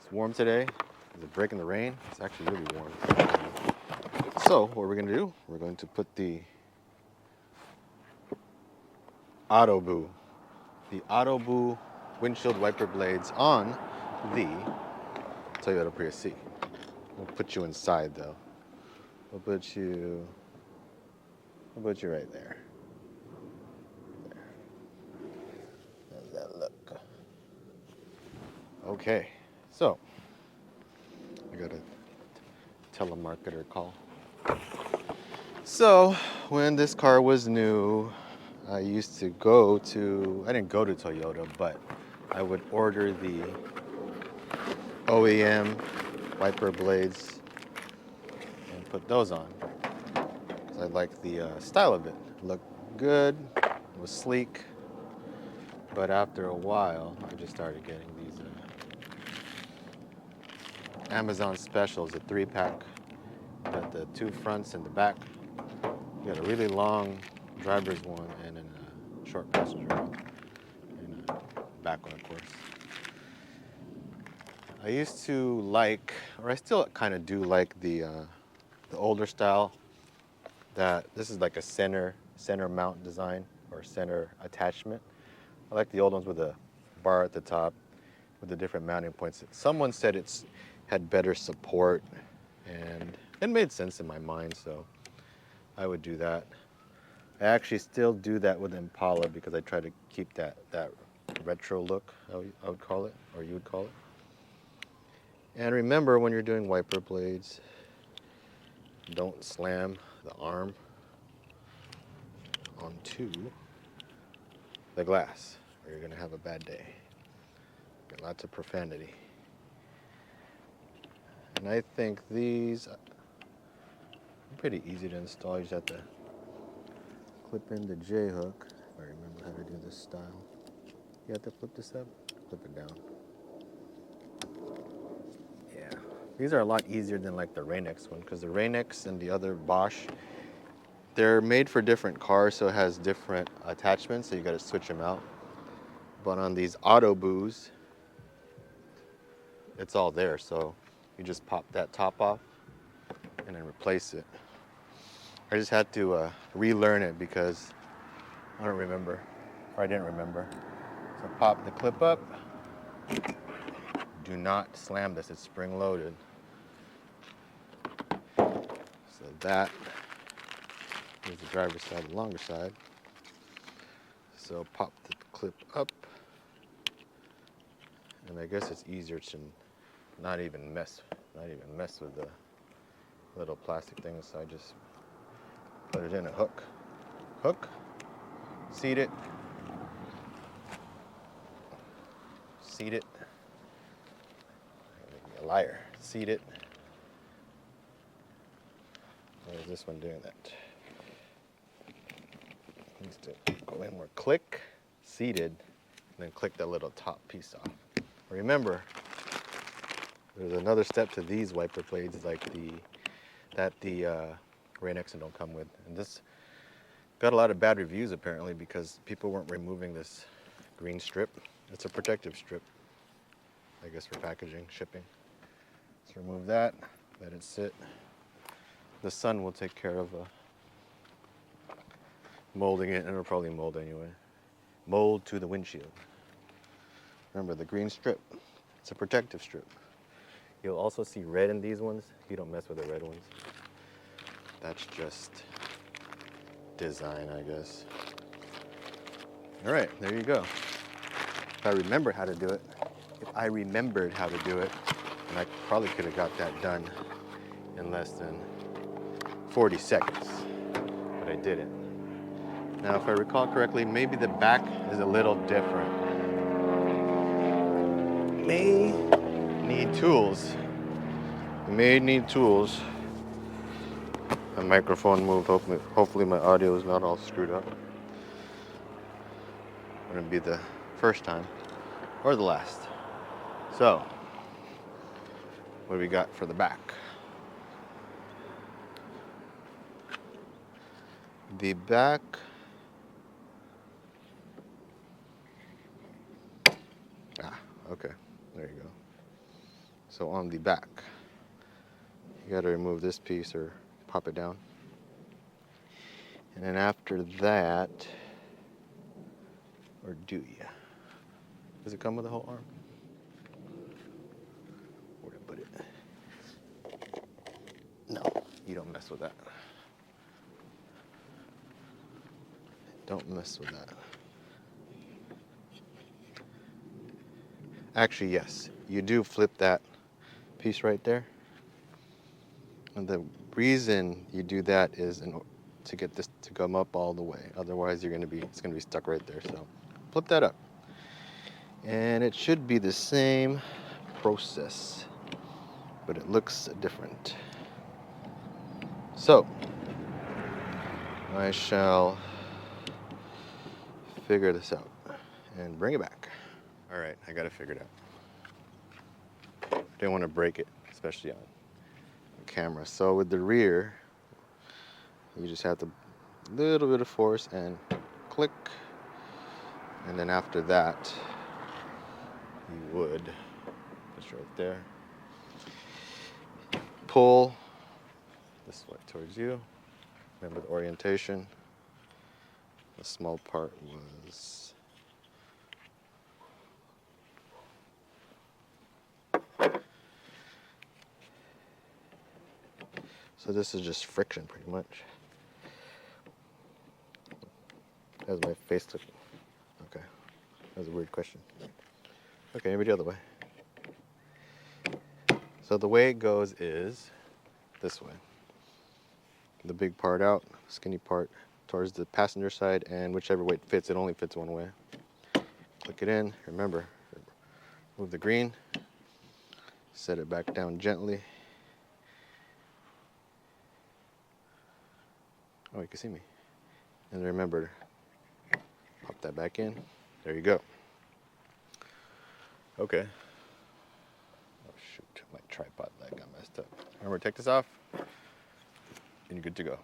It's warm today. Is it breaking the rain? It's actually really warm. So what we're going to do, we're going to put the Autoboo windshield wiper blades on the Toyota Prius C. We'll put you inside though. We'll put you right there. How's that look? Okay, so I got a telemarketer call. So when this car was new, I used to I didn't go to Toyota, but I would order the OEM wiper blades and put those on. Because I liked the style of it. It looked good, it was sleek, but after a while, I just started getting these Amazon specials, a 3-pack. You got the 2 fronts and the back. You got a really long driver's one and then a short passenger one. And a back one, of course. I used to like, or I still kind of do like the older style. That this is like a center mount design or center attachment. I like the old ones with a bar at the top with the different mounting points. Someone said it's had better support, and it made sense in my mind, so I would do that. I actually still do that with Impala because I try to keep that retro look, I would call it, or you would call it. And remember, when you're doing wiper blades, don't slam the arm onto the glass, or you're gonna have a bad day. Get lots of profanity. And I think these are pretty easy to install. You just have to clip in the J-hook, if I remember how to do this style. You have to flip this up, flip it down. Yeah, these are a lot easier than like the Rain-X one, because the Rain-X and the other Bosch, they're made for different cars, so it has different attachments, so you gotta switch them out. But on these Autoboos, it's all there, so you just pop that top off and then replace it. I just had to relearn it because I don't remember, or I didn't remember. So pop the clip up. Do not slam this, it's spring loaded. So that is the driver's side, the longer side. So pop the clip up. And I guess it's easier to not even mess with the little plastic things. So I just put it in a hook, seat it, make me a liar, seat it. Where's this one doing that? Needs to go in more, click, seated, and then click that little top piece off. Remember, there's another step to these wiper blades like the Rain-X don't come with. And this got a lot of bad reviews apparently because people weren't removing this green strip. It's a protective strip, I guess, for packaging, shipping. Let's remove that, let it sit. The sun will take care of molding it, and it'll probably mold anyway. Mold to the windshield. Remember the green strip, it's a protective strip. You'll also see red in these ones. You don't mess with the red ones. That's just design, I guess. All right, there you go. If I remember how to do it, and I probably could have got that done in less than 40 seconds, but I didn't. Now, if I recall correctly, maybe the back is a little different. May need tools. My microphone moved. Hopefully my audio is not all screwed up. Wouldn't be the first time or the last. So, what do we got for the back? The back. Okay, there you go. So on the back, you got to remove this piece or pop it down. And then after that, or do you? Does it come with a whole arm? Where to put it? No, you don't mess with that. Don't mess with that. Actually, yes, you do flip that piece right there. And the reason you do that is to get this to come up all the way. Otherwise, it's gonna be stuck right there. So flip that up. And it should be the same process, but it looks different. So I shall figure this out and bring it back. All right, I got to figure it out. I didn't want to break it, especially on camera. So with the rear, you just have to little bit of force and click, and then after that, you would just right there pull this way towards you. Remember the orientation. The small part was so this is just friction pretty much. How's my face look? Okay, that was a weird question. Okay, maybe the other way. So the way it goes is this way. The big part out, skinny part towards the passenger side, and whichever way it fits, it only fits one way. Click it in. Remember, move the green, set it back down gently. Oh, you can see me. And remember, pop that back in. There you go. Okay. Oh shoot, my tripod leg got messed up. Remember, take this off, and you're good to go.